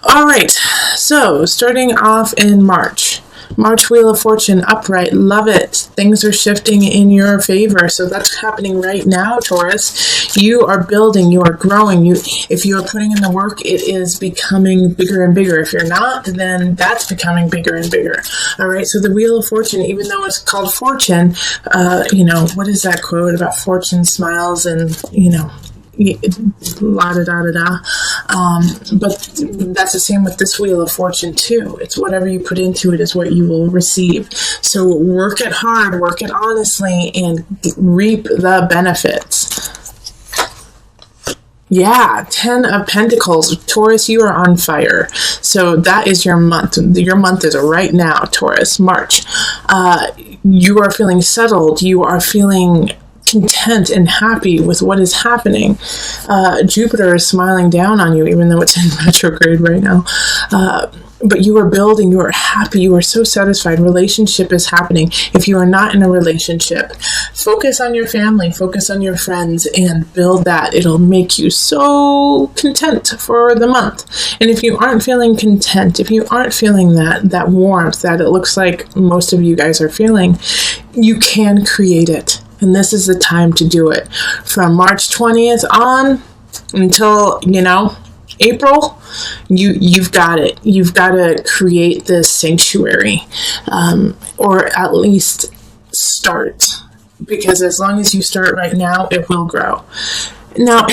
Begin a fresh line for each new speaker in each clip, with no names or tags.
All right, so starting off in March. March Wheel of Fortune upright, love it. Things are shifting in your favor. So that's happening right now, Taurus. You are building, you are growing. If you are putting in the work, it is becoming bigger and bigger. If you're not, then that's becoming bigger and bigger. All right, so the Wheel of Fortune, even though it's called Fortune, what is that quote about fortune smiles and, la da da da da. But that's the same with this Wheel of Fortune too. It's whatever you put into it is what you will receive. So work it hard, work it honestly, and reap the benefits. Yeah, 10 of Pentacles. Taurus, you are on fire. So that is your month. Your month is right now, Taurus, March. You are feeling settled. You are feeling content and happy with what is happening. Jupiter is smiling down on you, even though it's in retrograde right now. But you are building, you are happy, you are so satisfied. Relationship is happening. If you are not in a relationship, focus on your family, focus on your friends, and build that. It'll make you so content for the month. And if you aren't feeling content, if you aren't feeling that warmth that it looks like most of you guys are feeling, you can create it. And this is the time to do it. From March 20th on until, April, you've got it. You've got to create this sanctuary, or at least start. Because as long as you start right now, it will grow. Now,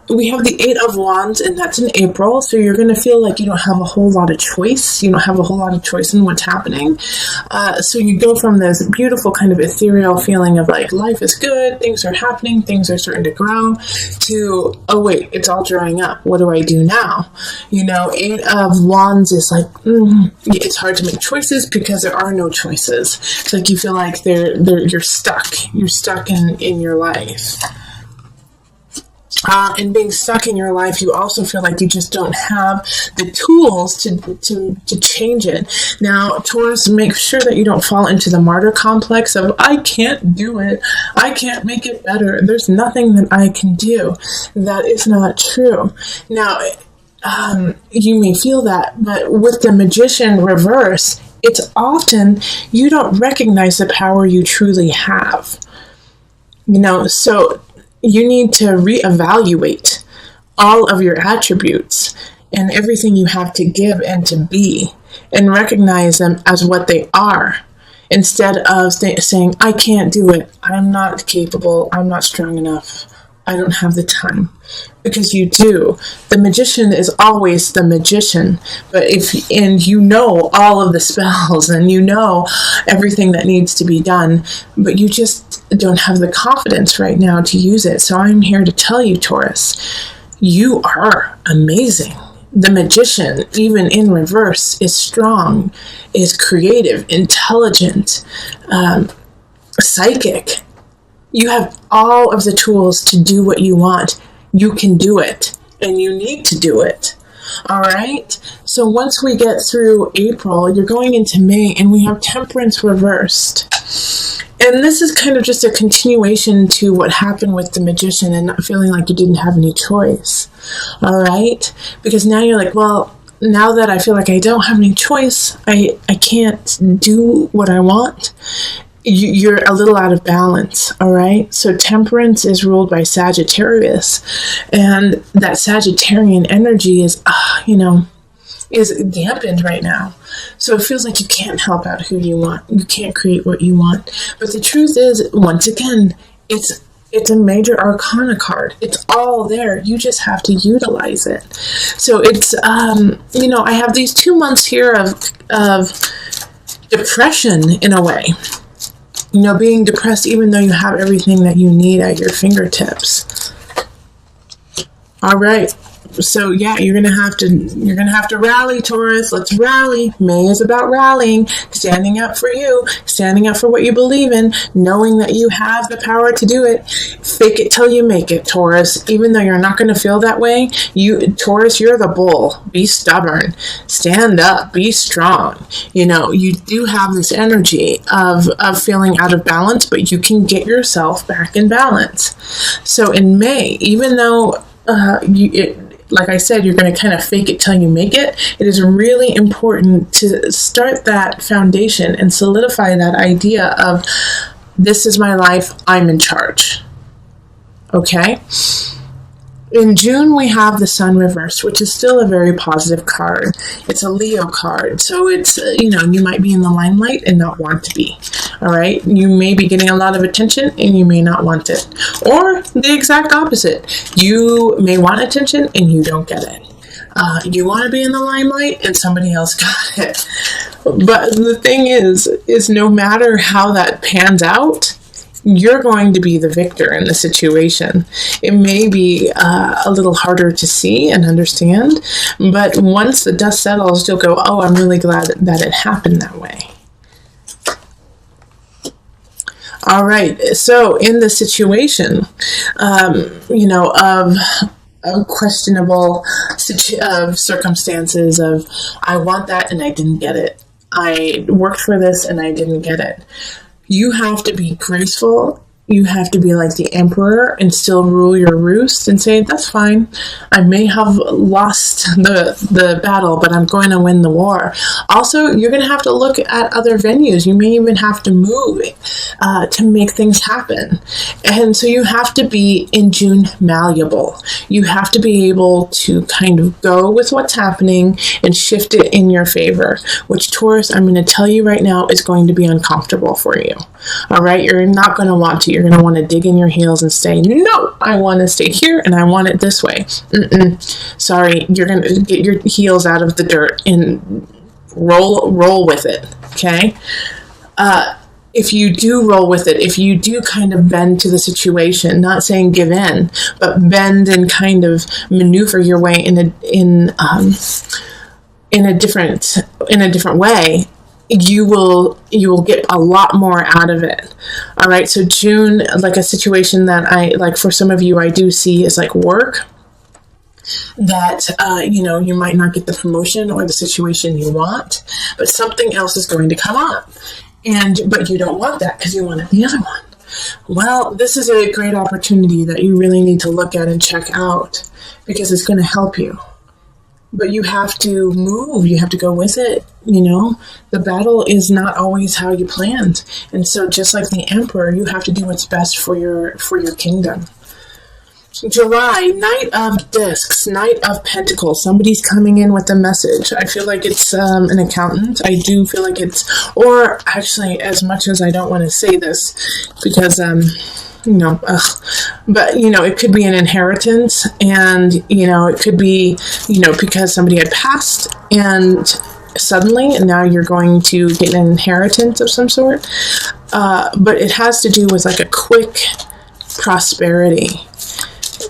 we have the 8 of Wands, and that's in April, so you're going to feel like you don't have a whole lot of choice. You don't have a whole lot of choice in what's happening. So you go from this beautiful kind of ethereal feeling of like, life is good, things are happening, things are starting to grow, to, oh wait, it's all drying up. What do I do now? 8 of Wands is like, it's hard to make choices because there are no choices. It's like you feel like you're stuck. You're stuck in your life. And being stuck in your life, you also feel like you just don't have the tools to change it. Now, Taurus, make sure that you don't fall into the martyr complex of, I can't do it. I can't make it better. There's nothing that I can do. That is not true. Now, you may feel that, but with the Magician reverse, it's often you don't recognize the power you truly have. So you need to reevaluate all of your attributes and everything you have to give and to be, and recognize them as what they are, instead of saying, I can't do it, I'm not capable, I'm not strong enough, I don't have the time. Because you do. The Magician is always the magician. And you know all of the spells, and you know everything that needs to be done, but you just don't have the confidence right now to use it. So I'm here to tell you, Taurus, you are amazing. The Magician, even in reverse, is strong, is creative, intelligent, psychic. You have all of the tools to do what you want. You can do it, and you need to do it. All right? So once we get through April, you're going into May, and we have Temperance reversed. And this is kind of just a continuation to what happened with the Magician and not feeling like you didn't have any choice. All right? Because now you're like, well, now that I feel like I don't have any choice, I can't do what I want. You're a little out of balance, all right? So Temperance is ruled by Sagittarius, and that Sagittarian energy is dampened right now. So it feels like you can't help out who you want. You can't create what you want. But the truth is, once again, it's a major arcana card. It's all there. You just have to utilize it. So it's, I have these 2 months here of depression in a way. Being depressed even though you have everything that you need at your fingertips. All right. So yeah, you're gonna have to rally, Taurus. Let's rally. May is about rallying, standing up for you, standing up for what you believe in, knowing that you have the power to do it. Fake it till you make it, Taurus. Even though you're not gonna feel that way, Taurus, you're the bull. Be stubborn. Stand up. Be strong. You do have this energy of feeling out of balance, but you can get yourself back in balance. So in May, even though like I said, you're going to kind of fake it till you make it. It is really important to start that foundation and solidify that idea of, this is my life, I'm in charge. Okay? In June, we have the Sun reversed, which is still a very positive card. It's a Leo card, so it's, you might be in the limelight and not want to be. All right? You may be getting a lot of attention and you may not want it. Or the exact opposite. You may want attention and you don't get it. You want to be in the limelight and somebody else got it. But the thing is no matter how that pans out, you're going to be the victor in the situation. It may be a little harder to see and understand, but once the dust settles, you'll go, oh, I'm really glad that it happened that way. All right, so in the situation, of questionable circumstances of, I want that and I didn't get it. I worked for this and I didn't get it. You have to be graceful. You have to be like the emperor and still rule your roost and say, that's fine. I may have lost the battle, but I'm going to win the war. Also, you're going to have to look at other venues. You may even have to move to make things happen. And so you have to be, in June, malleable. You have to be able to kind of go with what's happening and shift it in your favor, which, Taurus, I'm going to tell you right now, is going to be uncomfortable for you. All right? You're not going to want to. You're going to want to dig in your heels and say, no, I want to stay here and I want it this way. Sorry, you're going to get your heels out of the dirt and roll with it, okay? If you do roll with it, if you do kind of bend to the situation, not saying give in, but bend and kind of maneuver your way in a different way, you will get a lot more out of it. All right. So June, like a situation that I like for some of you, I do see is like work that, you might not get the promotion or the situation you want, but something else is going to come up but you don't want that because you wanted the other one. Well, this is a great opportunity that you really need to look at and check out because it's going to help you. But you have to move. You have to go with it. The battle is not always how you planned. And so just like the emperor, you have to do what's best for your kingdom. July, Knight of Discs, Knight of Pentacles. Somebody's coming in with a message. I feel like it's an accountant. I do feel like or actually, as much as I don't want to say this, because but it could be an inheritance, and it could be because somebody had passed and suddenly and now you're going to get an inheritance of some sort, but it has to do with like a quick prosperity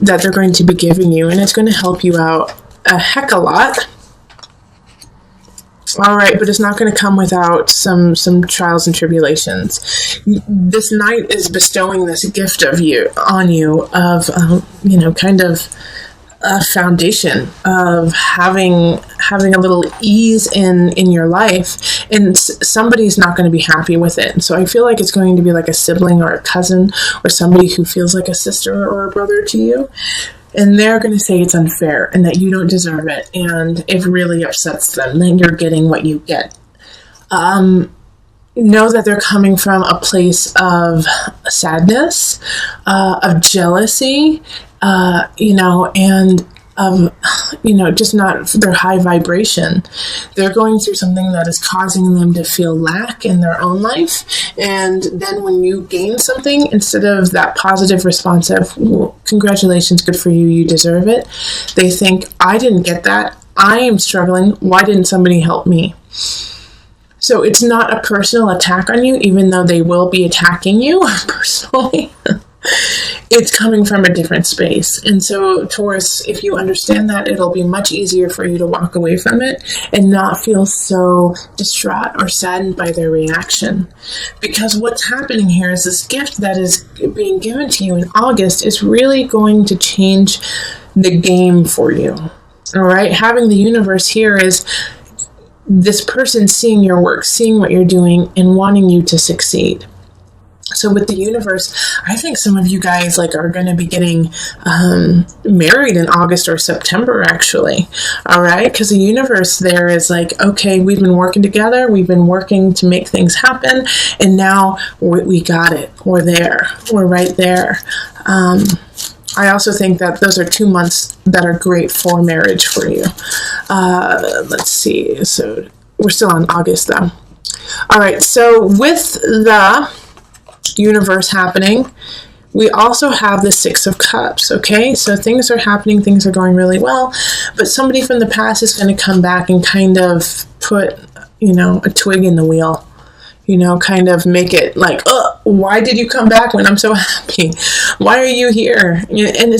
that they're going to be giving you, and it's going to help you out a heck of a lot. All right, but it's not going to come without some trials and tribulations. This knight is bestowing this gift of kind of a foundation of having a little ease in your life, and somebody's not going to be happy with it. So I feel like it's going to be like a sibling or a cousin or somebody who feels like a sister or a brother to you. And they're going to say it's unfair and that you don't deserve it. And it really upsets them. Then you're getting what you get. Know that they're coming from a place of sadness, of jealousy, and just not their high vibration. They're going through something that is causing them to feel lack in their own life. And then when you gain something, instead of that positive response of, well, congratulations, good for you, you deserve it, they think, I didn't get that. I am struggling. Why didn't somebody help me? So it's not a personal attack on you, even though they will be attacking you personally. It's coming from a different space. And so, Taurus, if you understand that, it'll be much easier for you to walk away from it and not feel so distraught or saddened by their reaction. Because what's happening here is this gift that is being given to you in August is really going to change the game for you. All right? Having the universe here is this person seeing your work, seeing what you're doing, and wanting you to succeed. So with the universe, I think some of you guys like are going to be getting married in August or September, actually. All right. Because the universe there is like, okay, we've been working together. We've been working to make things happen. And now we got it. We're there. We're right there. I also think that those are 2 months that are great for marriage for you. Let's see. So we're still on August though. All right. So with the universe happening, we also have the Six of Cups. Okay, so things are happening, things are going really well, but somebody from the past is going to come back and kind of put, a twig in the wheel, kind of make it like, oh, why did you come back when I'm so happy? Why are you here? And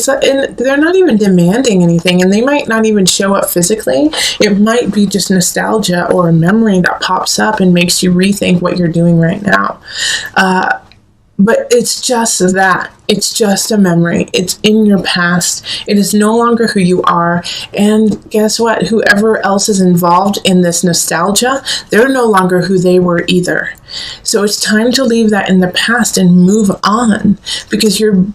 they're not even demanding anything, and they might not even show up physically. It might be just nostalgia or a memory that pops up and makes you rethink what you're doing right now. But it's just that. It's just a memory. It's in your past. It is no longer who you are. And guess what? Whoever else is involved in this nostalgia, they're no longer who they were either. So it's time to leave that in the past and move on, because you're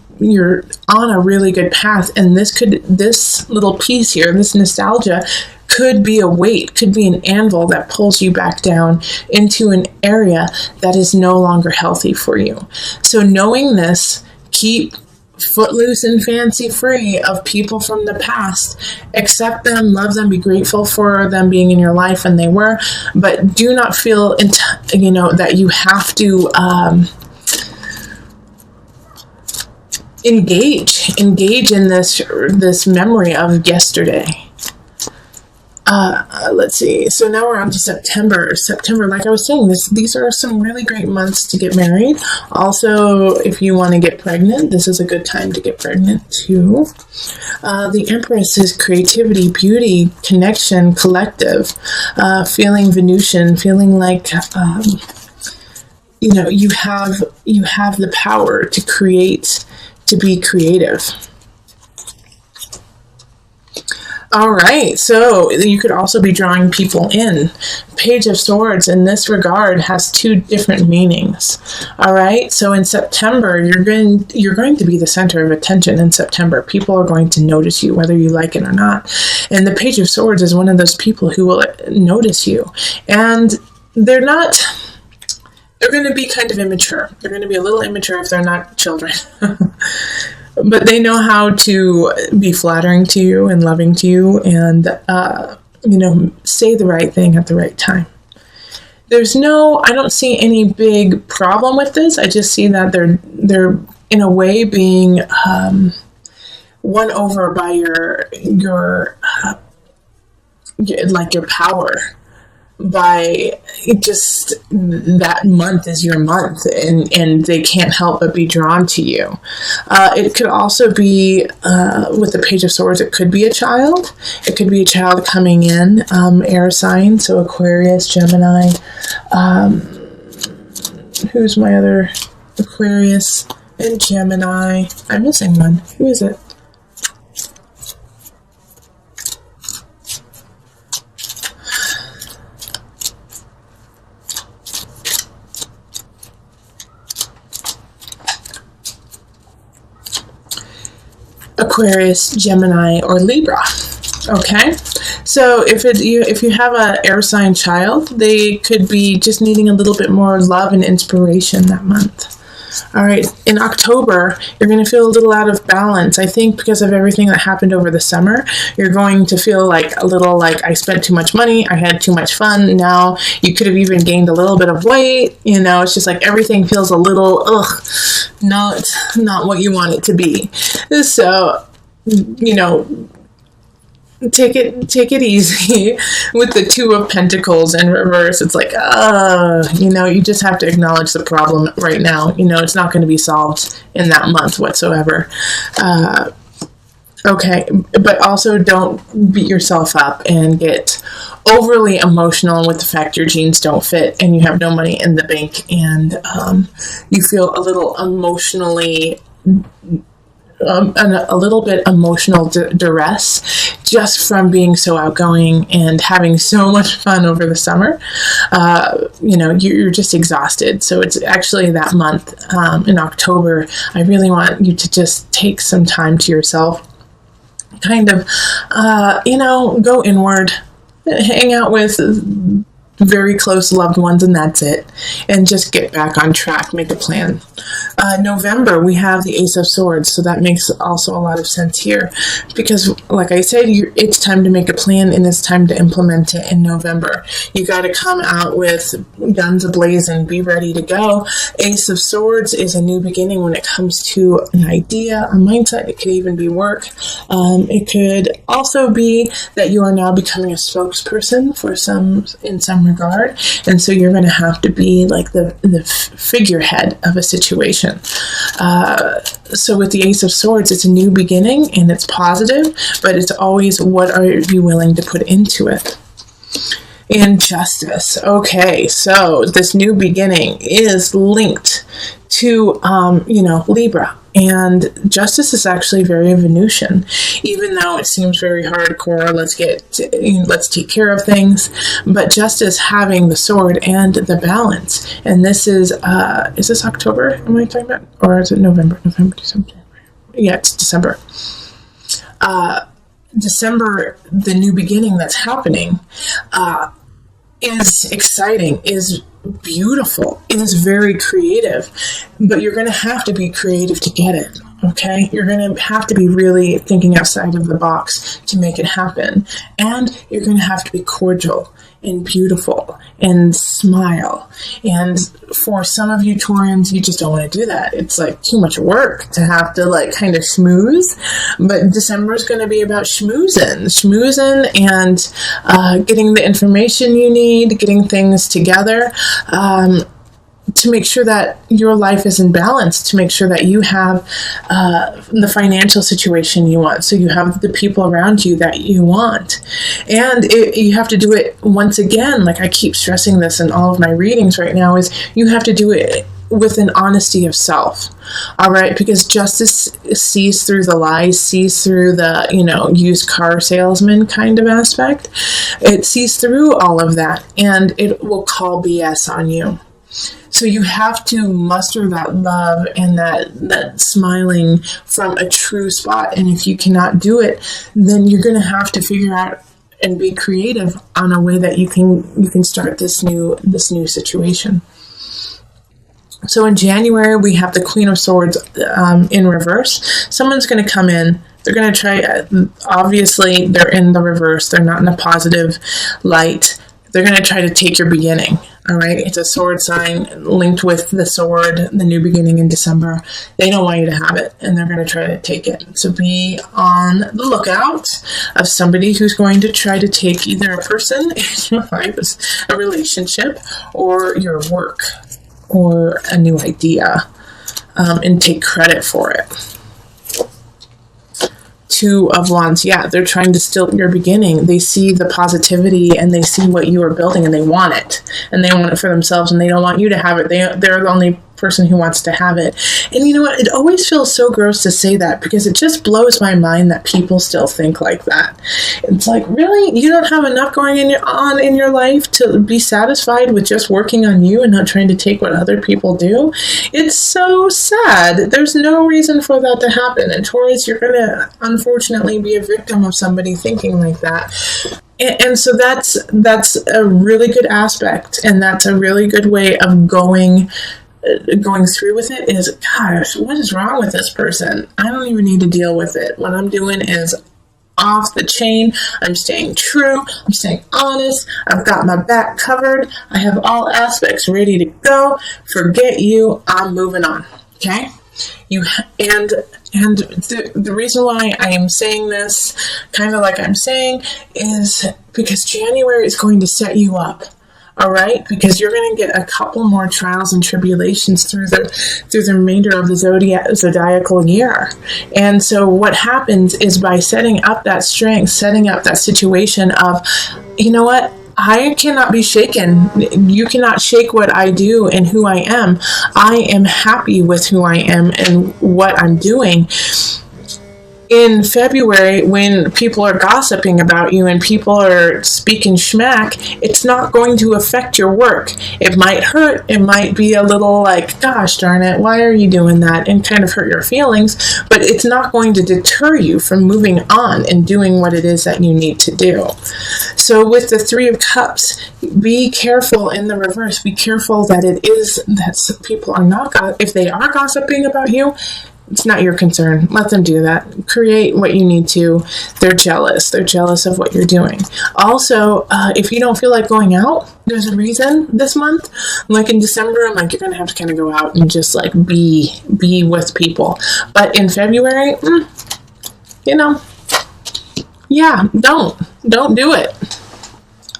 on a really good path. And this little piece here, this nostalgia, could be a weight, could be an anvil that pulls you back down into an area that is no longer healthy for you. So knowing this, keep footloose and fancy free of people from the past. Accept them, love them, be grateful for them being in your life, and they were, but do not feel that you have to engage in this memory of yesterday. Let's see. So now we're on to September. September, like I was saying, these are some really great months to get married. Also, if you want to get pregnant, this is a good time to get pregnant too. The Empress is creativity, beauty, connection, collective, feeling Venusian, feeling like you have the power to create, to be creative. All right, so you could also be drawing people in. Page of Swords in this regard has 2 different meanings. All right, so in September, you're going to be the center of attention in September. People are going to notice you, whether you like it or not. And the Page of Swords is one of those people who will notice you. And they're going to be kind of immature. They're going to be a little immature if they're not children. But they know how to be flattering to you and loving to you and, say the right thing at the right time. I don't see any big problem with this. I just see that they're in a way being won over by your power. By just that month is your month, and they can't help but be drawn to you. It could also be with the Page of Swords, it could be a child. It could be a child coming in, air sign, so Aquarius, Gemini. Who's my other Aquarius and Gemini? I'm missing one. Who is it? Aquarius, Gemini, or Libra. Okay, so if you have an air sign child, they could be just needing a little bit more love and inspiration that month. All right, in October, you're going to feel a little out of balance. I think because of everything that happened over the summer, you're going to feel like a little like I spent too much money, I had too much fun. Now you could have even gained a little bit of weight. It's just like everything feels a little, not what you want it to be. So, take it easy with the Two of Pentacles in reverse. It's like, you just have to acknowledge the problem right now. It's not going to be solved in that month whatsoever. Okay, but also don't beat yourself up and get overly emotional with the fact your jeans don't fit and you have no money in the bank and you feel a little emotionally a little bit emotional duress just from being so outgoing and having so much fun over the summer. You're just exhausted. So it's actually that month in October, I really want you to just take some time to yourself, kind of, go inward, hang out with very close loved ones, and that's it. And just get back on track, make a plan. November, we have the Ace of Swords, so that makes also a lot of sense here. Because, like I said, it's time to make a plan, and it's time to implement it in November. You got to come out with guns a-blazing, be ready to go. Ace of Swords is a new beginning when it comes to an idea, a mindset. It could even be work. It could also be that you are now becoming a spokesperson for in some regard, and so you're going to have to be like the figurehead of a situation. So with the Ace of Swords, it's a new beginning, and it's positive, but it's always, what are you willing to put into it? And Justice. Okay, so this new beginning is linked to, Libra. And Justice is actually very Venusian, even though it seems very hardcore. Let's take care of things. But Justice having the sword and the balance. And this is this October? Am I talking about? Or is it November? November, December. Yeah, it's December. December, the new beginning that's happening, is exciting, is beautiful, it is very creative, but you're going to have to be creative to get it, okay? You're going to have to be really thinking outside of the box to make it happen, and you're going to have to be cordial and beautiful and smile. And for some of you Taurians, you just don't want to do that. It's like too much work to have to kind of schmooze. But December is going to be about schmoozing and getting the information you need, getting things together, to make sure that your life is in balance, to make sure that you have the financial situation you want, so you have the people around you that you want. And you have to do it, once again, like I keep stressing this in all of my readings right now, is you have to do it with an honesty of self. All right, because Justice sees through the lies, sees through the, used car salesman kind of aspect. It sees through all of that, and it will call BS on you. So you have to muster that love and that smiling from a true spot. And if you cannot do it, then you're going to have to figure out and be creative on a way that you can start this new situation. So in January, we have the Queen of Swords in reverse. Someone's going to come in. They're going to try, obviously, they're in the reverse. They're not in a positive light. They're going to try to take your beginning. All right, it's a sword sign linked with the sword, the new beginning in December. They don't want you to have it, and they're going to try to take it. So be on the lookout of somebody who's going to try to take either a person in your life, a relationship, or your work, or a new idea, and take credit for it. Two of Wands, yeah, they're trying to steal your beginning. They see the positivity and they see what you are building, and they want it. And they want it for themselves, and they don't want you to have it. They're the only person who wants to have it. And you know what? It always feels so gross to say that, because it just blows my mind that people still think like that. It's like, really? You don't have enough going on in your life to be satisfied with just working on you and not trying to take what other people do? It's so sad. There's no reason for that to happen. And Taurus, you're going to unfortunately be a victim of somebody thinking like that. And so that's a really good aspect, and that's a really good way of going through with it. Is, gosh, what is wrong with this person? I don't even need to deal with it. What I'm doing is off the chain. I'm staying true. I'm staying honest. I've got my back covered. I have all aspects ready to go. Forget you. I'm moving on. Okay? The reason why I am saying this, kind of like I'm saying, is because January is going to set you up. All right, because you're going to get a couple more trials and tribulations through the remainder of the zodiacal year. And so what happens is, by setting up that strength, setting up that situation of, you know what, I cannot be shaken. You cannot shake what I do and who I am. I am happy with who I am and what I'm doing. In February, when people are gossiping about you and people are speaking schmack, it's not going to affect your work. It might hurt. It might be a little like, gosh darn it, why are you doing that? And kind of hurt your feelings, but it's not going to deter you from moving on and doing what it is that you need to do. So with the Three of Cups, be careful in the reverse. Be careful that it is that people are not, if they are gossiping about you, it's not your concern. Let them do that. Create what you need to. They're jealous. They're jealous of what you're doing. Also, if you don't feel like going out, there's a reason this month. Like in December, I'm like, you're going to have to kind of go out and just like be with people. But in February, yeah, don't do it.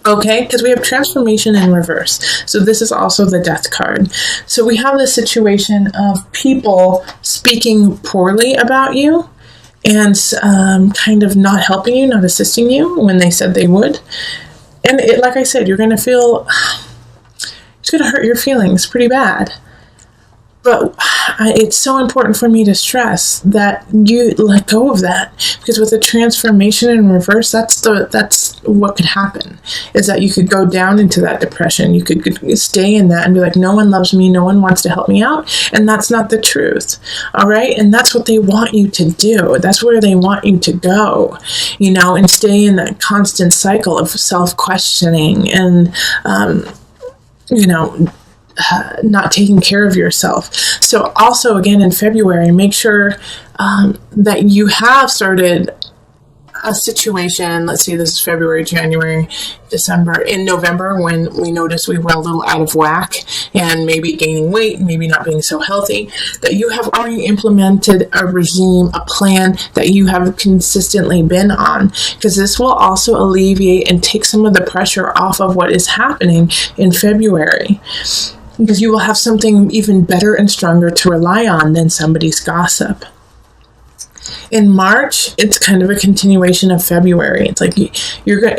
Okay, because we have transformation in reverse. So this is also the Death card. So we have this situation of people speaking poorly about you and kind of not helping you, not assisting you when they said they would. And like I said, you're going to feel, it's going to hurt your feelings pretty bad. But it's so important for me to stress that you let go of that, because with the transformation in reverse, that's what could happen, is that you could go down into that depression. You could stay in that and be like, no one loves me, no one wants to help me out, and that's not the truth. All right, and that's what they want you to do. That's where they want you to go, and stay in that constant cycle of self-questioning and not taking care of yourself. So also, again, in February, make sure that you have started a situation. Let's see, this is February, January, December. In November, when we noticed we were a little out of whack and maybe gaining weight, maybe not being so healthy, that you have already implemented a regime, a plan that you have consistently been on, because this will also alleviate and take some of the pressure off of what is happening in February, because you will have something even better and stronger to rely on than somebody's gossip. In March, it's kind of a continuation of February. It's like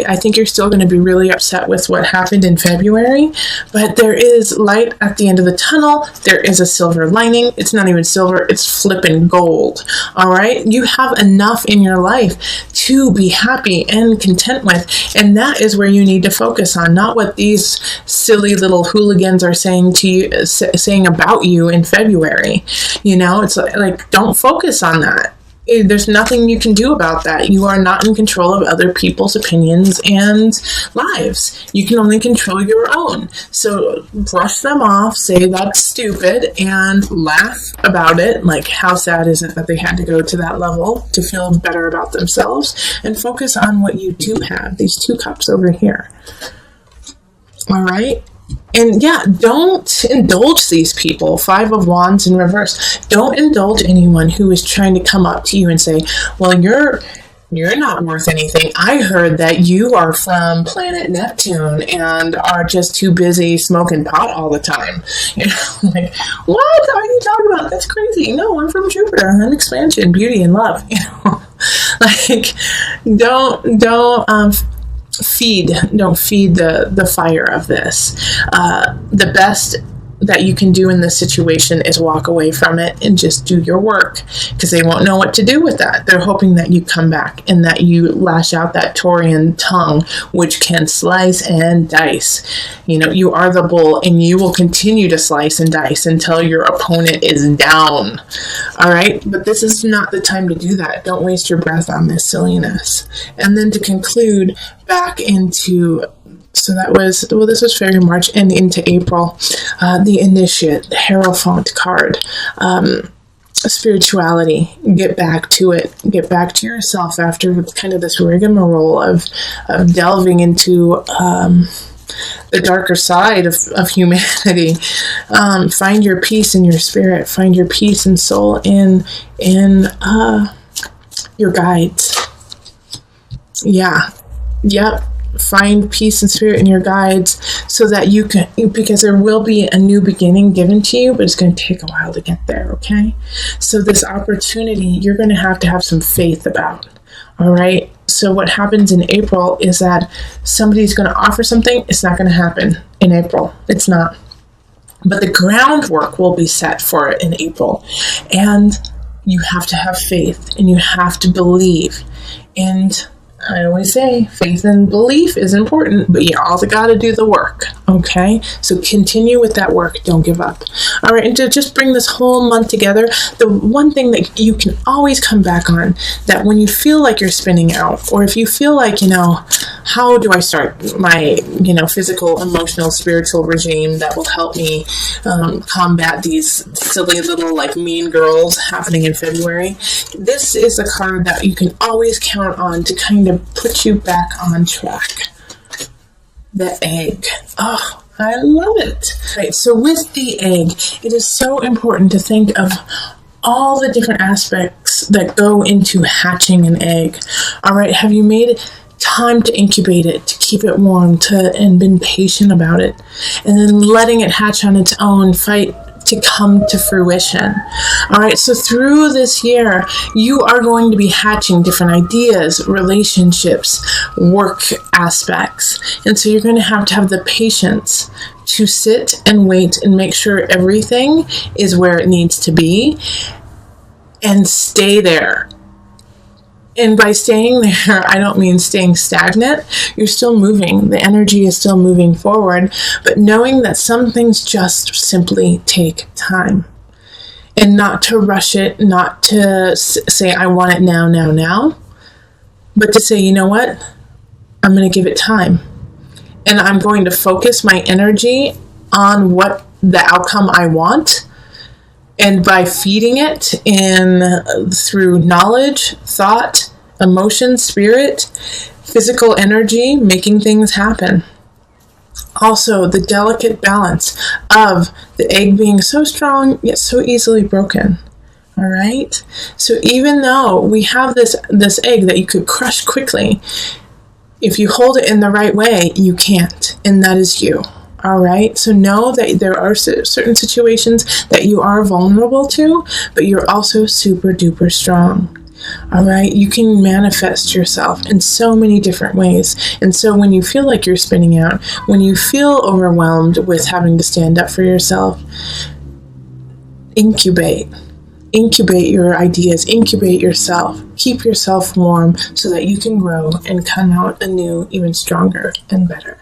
I think you're still going to be really upset with what happened in February, but there is light at the end of the tunnel. There is a silver lining. It's not even silver, it's flipping gold. All right? You have enough in your life to be happy and content with, and that is where you need to focus on, not what these silly little hooligans are saying to you, saying about you in February. It's like don't focus on that. There's nothing you can do about that. You are not in control of other people's opinions and lives. You can only control your own. So brush them off, say that's stupid, and laugh about it. Like, how sad is it that they had to go to that level to feel better about themselves? And focus on what you do have, these 2 cups over here. All right? And yeah, don't indulge these people. 5 of Wands in reverse. Don't indulge anyone who is trying to come up to you and say, well, you're not worth anything. I heard that you are from planet Neptune and are just too busy smoking pot all the time. Like, what are you talking about? That's crazy. No, I'm from Jupiter. I'm expansion, beauty, and love. Like, don't feed the fire of this. The best that you can do in this situation is walk away from it and just do your work, because they won't know what to do with that. They're hoping that you come back and that you lash out that Taurian tongue, which can slice and dice. You are the bull, and you will continue to slice and dice until your opponent is down. All right, but this is not the time to do that. Don't waste your breath on this silliness. And then to conclude, back into, so that was, this was February, March, and into April, the Initiate, the Hierophant card, spirituality, get back to it, get back to yourself after kind of this rigmarole of delving into the darker side of humanity. Find your peace in your spirit, find your peace and soul in your guides. Yep. Find peace and spirit in your guides, so that you can, because there will be a new beginning given to you, but it's going to take a while to get there, okay? So this opportunity, you're going to have some faith about, all right? So what happens in April is that somebody's going to offer something. It's not going to happen in April. It's not. But the groundwork will be set for it in April. And You have to have faith, and you have to believe. And I always say faith and belief is important, but you also got to do the work, okay? So continue with that work. Don't give up. All right, and to just bring this whole month together, the one thing that you can always come back on, that when you feel like you're spinning out, or if you feel like, how do I start my, physical, emotional, spiritual regime that will help me combat these silly little, mean girls happening in February? This is a card that you can always count on to kind of put you back on track. The egg. Oh, I love it. Right, so with the egg, it is so important to think of all the different aspects that go into hatching an egg. All right, have you made time to incubate it, to keep it warm, and been patient about it, and then letting it hatch on its own, fight to come to fruition? All right, so through this year, you are going to be hatching different ideas, relationships, work aspects. And so you're going to have the patience to sit and wait and make sure everything is where it needs to be and stay there. And by staying there, I don't mean staying stagnant. You're still moving. The energy is still moving forward, but knowing that some things just simply take time. And not to rush it, not to say, I want it now, but to say, you know what? I'm going to give it time. And I'm going to focus my energy on what the outcome I want. And by feeding it through knowledge, thought, emotion, spirit, physical energy, making things happen. Also, the delicate balance of the egg being so strong, yet so easily broken. All right? So even though we have this egg that you could crush quickly, if you hold it in the right way, you can't. And that is you. All right, so know that there are certain situations that you are vulnerable to, but you're also super duper strong. All right, you can manifest yourself in so many different ways. And so when you feel like you're spinning out, when you feel overwhelmed with having to stand up for yourself, incubate your ideas, incubate yourself, keep yourself warm so that you can grow and come out anew, even stronger and better.